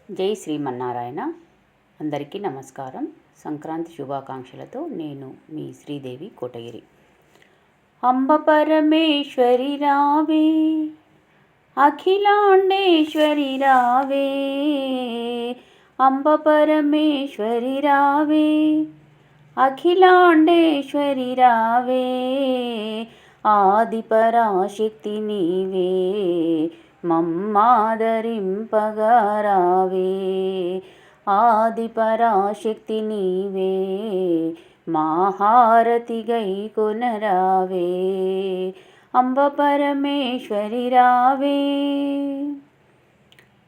జై శ్రీమన్నారాయణ. అందరికీ నమస్కారం. సంక్రాంతి శుభాకాంక్షలతో నేను మీ శ్రీదేవి కోటగిరి. అంబ పరమేశ్వరి రావే, అఖిలాండేశ్వరి రావే, అంబ పరమేశ్వరి రావే, అఖిలాండేశ్వరి రావే, ఆది పరాశక్తి నీవే, మమ్మాదరింపగా రావే, ఆది పరాశక్తి నీవే, మాహారతి గై కొనరావే, అంబ పరమేశ్వరి రావే,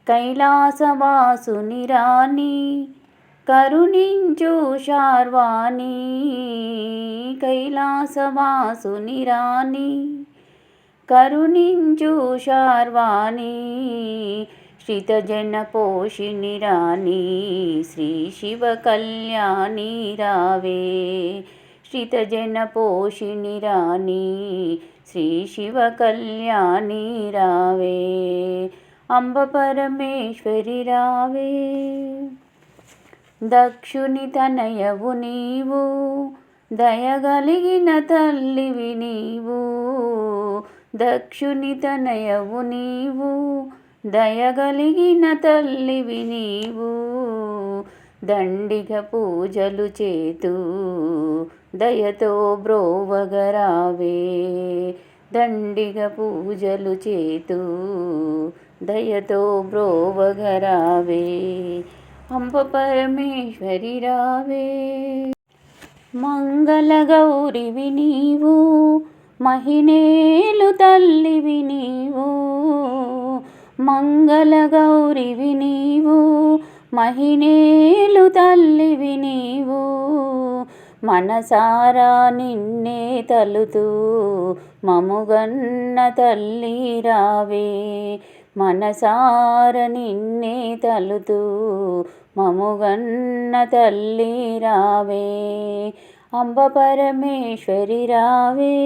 కైలాసవాసుని రాణి కరుణించు శార్వాణి, కైలాసవాసుని రాణి కరుణించు శార్వాణి, శ్రితజన పోషిణి రాణి, శ్రీ శివ కళ్యాణి రావే, శ్రితజన పోషిణి రాణి, శ్రీ శివ కళ్యాణి రావే, అంబ పరమేశ్వరి రావే, దక్షుని తనయవు నీవు, దయగలిగిన తల్లివి నీవు, దక్షుని తనయవు నీవు, దయగలిగిన తల్లివి నీవు, దండిగ పూజలు చేతూ దయతో బ్రోవగరావే, దండిగ పూజలు చేతూ దయతో బ్రోవగరావే, అంబ పరమేశ్వరి రావే, మంగళ గౌరివి నీవు, మహినేలు తల్లివి నీవు, మంగళ గౌరివి నీవు, మహినేలు తల్లివి నీవు, మనసారా నిన్నే తలుతూ మముగన్న తల్లి రావే, మనసార నిన్నే తలుతూ మముగన్న తల్లి రావే, అంబ పరమేశ్వరి రావే,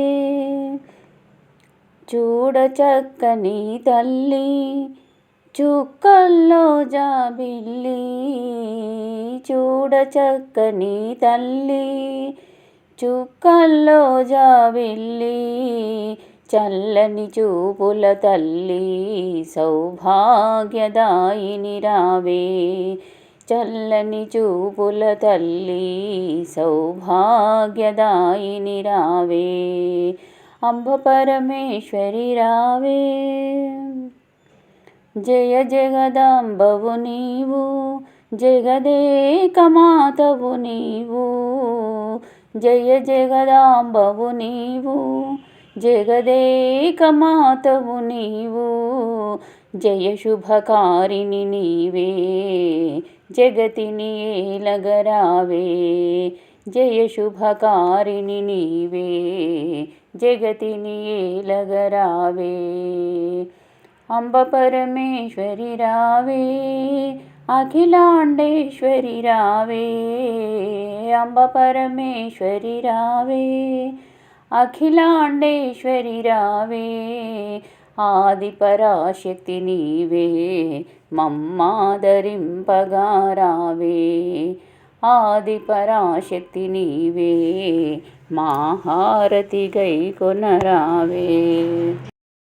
చూడ చక్కని తల్లి చుక్కల్లో జాబిల్లి, చూడ చక్కని తల్లి చుక్కల్లో జాబిల్లి, చల్లని చూపుల తల్లి సౌభాగ్యదాయిని రావే, చల్లని చూపుల తల్లి సౌభాగ్యదాయిని రావే, అంబ పరమేశ్వరి రావే, జయ జగదాంబవు నీవు, జగదేకమాతవు నీవు, జయ జగదాంబవు నీవు, జగదేకమాతవు నీవు, జయ శుభకారిణి నీవే, జగతిని ఏలగరావే, జయ శుభకారిణి నీవే, జగతిని ఏలగరావే, అంబ పరమేశ్వరి రావే, అఖిలాండేశ్వరి రావే, అంబ పరమేశ్వరి రావే, అఖిలాండేశ్వరి రావే, ఆది పరాశక్తి నీవే, మమ్మాదరింపగా రావే, ఆది పరాశక్తి నీవే, మాహారతి గై కొనరావే.